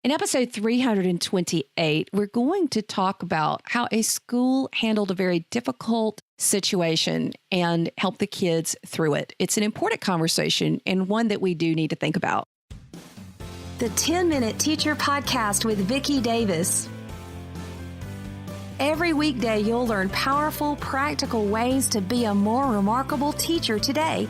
In episode 328, we're going to talk about how a school handled a very difficult situation and helped the kids through it. It's an important conversation and one that we do need to think about. The 10-Minute Teacher Podcast with Vicki Davis. Every weekday, you'll learn powerful, practical ways to be a more remarkable teacher today.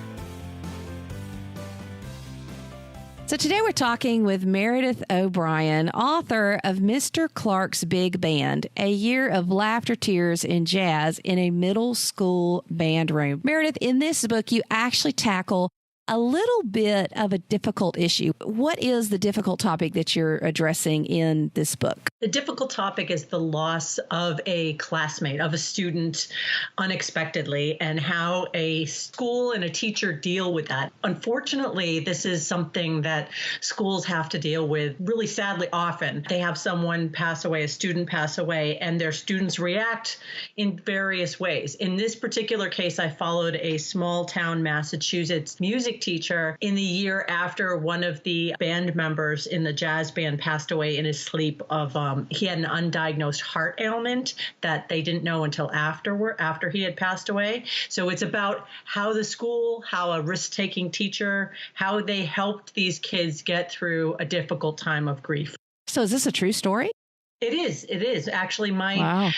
So today we're talking with Meredith O'Brien, author of Mr. Clark's Big Band, A Year of Laughter, Tears, and Jazz in a Middle School Band Room. Meredith, in this book, you actually tackle a little bit of a difficult issue. What is the difficult topic that you're addressing in this book? The difficult topic is the loss of a classmate, of a student unexpectedly, and how a school and a teacher deal with that. Unfortunately, this is something that schools have to deal with really sadly often. They have someone pass away, a student pass away, and their students react in various ways. In this particular case, I followed a small town Massachusetts music teacher in the year after one of the band members in the jazz band passed away in his sleep he had an undiagnosed heart ailment that they didn't know until after he had passed away. So it's about how the school, how a risk-taking teacher, how they helped these kids get through a difficult time of grief. So is this a true story? It is. Actually, my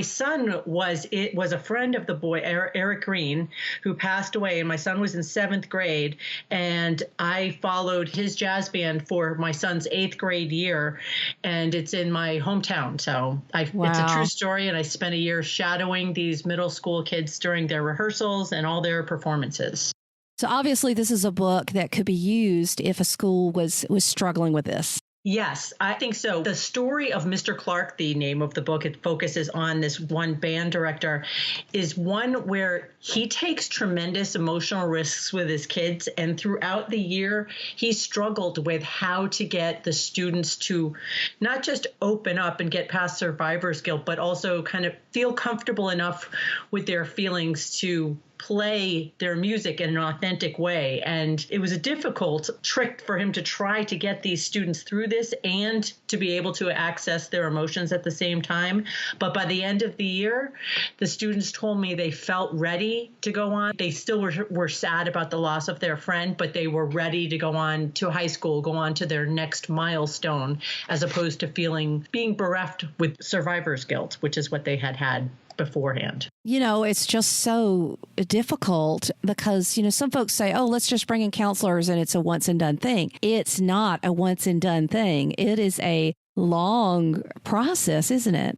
son was a friend of the boy, Eric Green, who passed away. And my son was in 7th grade. And I followed his jazz band for my son's 8th grade year. And it's in my hometown. So It's a true story. And I spent a year shadowing these middle school kids during their rehearsals and all their performances. So obviously, this is a book that could be used if a school was struggling with this. Yes, I think so. The story of Mr. Clark, the name of the book, it focuses on this one band director, is one where he takes tremendous emotional risks with his kids. And throughout the year, he struggled with how to get the students to not just open up and get past survivor's guilt, but also kind of feel comfortable enough with their feelings to play their music in an authentic way. And it was a difficult trick for him to try to get these students through this and to be able to access their emotions at the same time. But by the end of the year, the students told me they felt ready to go on. They still were sad about the loss of their friend, but they were ready to go on to high school, go on to their next milestone, as opposed to being bereft with survivor's guilt, which is what they had beforehand. It's just so difficult because, some folks say, oh, let's just bring in counselors and it's a once and done thing. It's not a once and done thing. It is a long process, isn't it?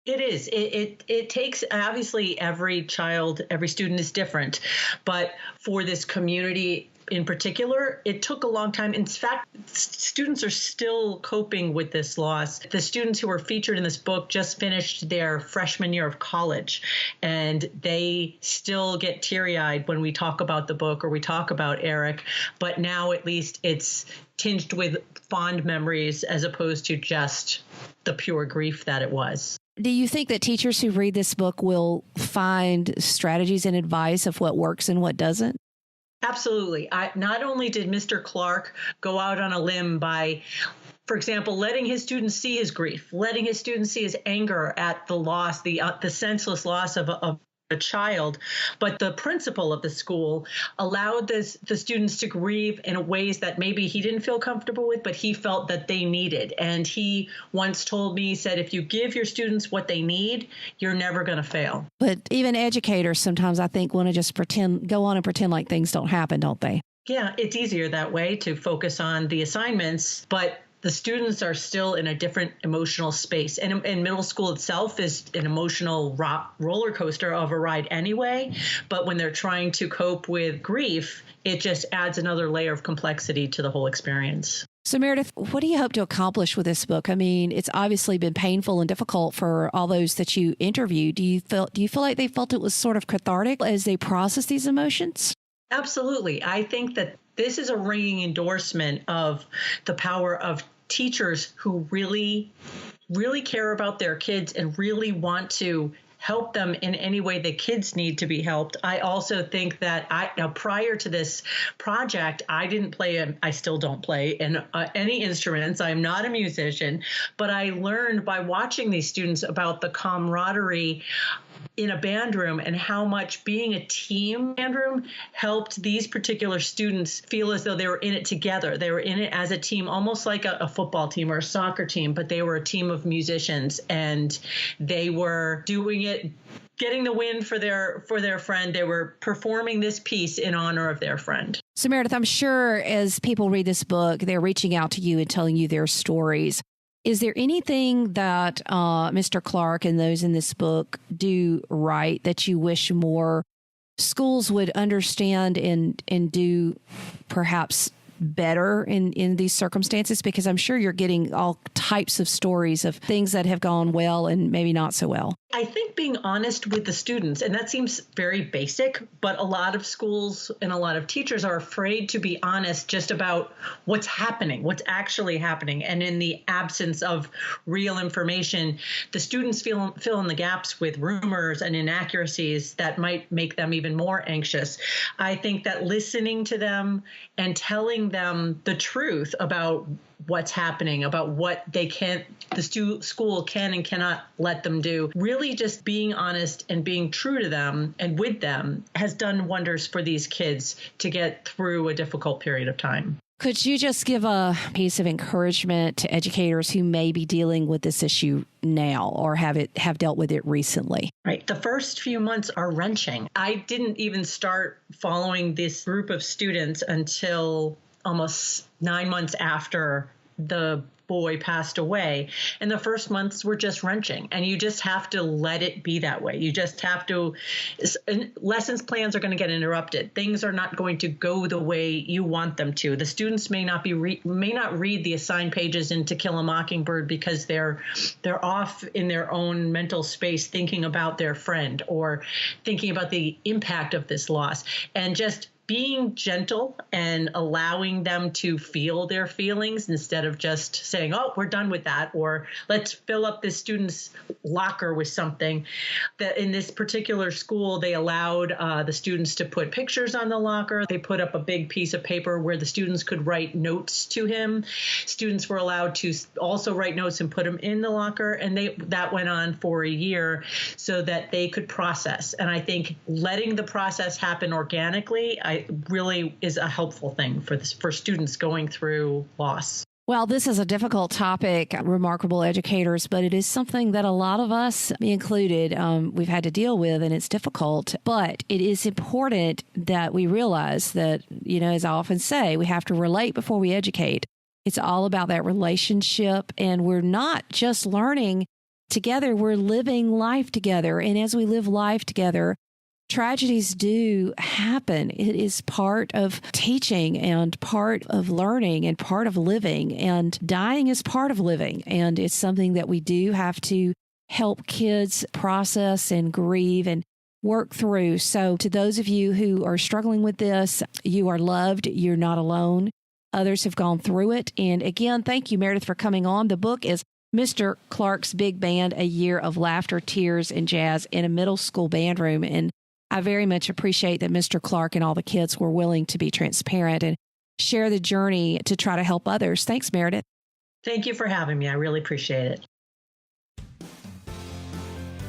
It is. It takes, obviously, every student is different. But for this community in particular, it took a long time. In fact, students are still coping with this loss. The students who were featured in this book just finished their freshman year of college, and they still get teary-eyed when we talk about the book or we talk about Eric. But now at least it's tinged with fond memories as opposed to just the pure grief that it was. Do you think that teachers who read this book will find strategies and advice of what works and what doesn't? Absolutely. Not only did Mr. Clark go out on a limb by, for example, letting his students see his grief, letting his students see his anger at the loss, the senseless loss of a child, but the principal of the school allowed the students to grieve in ways that maybe he didn't feel comfortable with, but he felt that they needed. And he once told me, he said, if you give your students what they need, you're never going to fail. But even educators sometimes, I think, want to just go on and pretend like things don't happen, don't they? Yeah, it's easier that way to focus on the assignments, but the students are still in a different emotional space. And middle school itself is an emotional roller coaster of a ride anyway. But when they're trying to cope with grief, it just adds another layer of complexity to the whole experience. So Meredith, what do you hope to accomplish with this book? I mean, it's obviously been painful and difficult for all those that you interviewed. Do you feel like they felt it was sort of cathartic as they process these emotions? Absolutely. I think that this is a ringing endorsement of the power of teachers who really, really care about their kids and really want to help them in any way the kids need to be helped. I also think that prior to this project, I didn't play, I still don't play in any instruments. I'm not a musician, but I learned by watching these students about the camaraderie in a band room and how much being a team band room helped these particular students feel as though they were in it together. They were in it as a team, almost like a football team or a soccer team, but they were a team of musicians, and they were doing it, getting the win for their friend. They were performing this piece in honor of their friend. So Meredith, I'm sure as people read this book, they're reaching out to you and telling you their stories. Is there anything that Mr. Clark and those in this book do right that you wish more schools would understand and do perhaps better in these circumstances? Because I'm sure you're getting all types of stories of things that have gone well and maybe not so well. I think being honest with the students, and that seems very basic, but a lot of schools and a lot of teachers are afraid to be honest just about what's happening, what's actually happening. And in the absence of real information, the students fill in the gaps with rumors and inaccuracies that might make them even more anxious. I think that listening to them and telling them the truth about what's happening, about what the school can and cannot let them do, really just being honest and being true to them and with them has done wonders for these kids to get through a difficult period of time. Could you just give a piece of encouragement to educators who may be dealing with this issue now or have dealt with it recently? Right. The first few months are wrenching. I didn't even start following this group of students until almost 9 months after the boy passed away. And the first months were just wrenching. And you just have to let it be that way. You just have to, lessons plans are going to get interrupted. Things are not going to go the way you want them to. The students may not read the assigned pages in To Kill a Mockingbird because they're off in their own mental space thinking about their friend or thinking about the impact of this loss. And just being gentle and allowing them to feel their feelings instead of just saying, oh, we're done with that, or let's fill up this student's locker with something. That in this particular school, they allowed the students to put pictures on the locker. They put up a big piece of paper where the students could write notes to him. Students were allowed to also write notes and put them in the locker. And that went on for a year so that they could process. And I think letting the process happen organically, really is a helpful thing for students going through loss. Well, this is a difficult topic, remarkable educators, but it is something that a lot of us, me included, we've had to deal with, and it's difficult. But it is important that we realize that, as I often say, we have to relate before we educate. It's all about that relationship, and we're not just learning together, we're living life together. And as we live life together, tragedies do happen. It is part of teaching and part of learning and part of living, and dying is part of living. And it's something that we do have to help kids process and grieve and work through. So to those of you who are struggling with this, you are loved. You're not alone. Others have gone through it. And again, thank you, Meredith, for coming on. The book is Mr. Clark's Big Band, A Year of Laughter, Tears, and Jazz in a Middle School Band Room. And I very much appreciate that Mr. Clark and all the kids were willing to be transparent and share the journey to try to help others. Thanks, Meredith. Thank you for having me. I really appreciate it.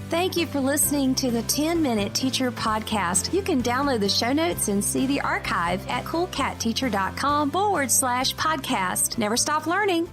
Thank you for listening to the 10-Minute Teacher Podcast. You can download the show notes and see the archive at coolcatteacher.com/podcast. Never stop learning.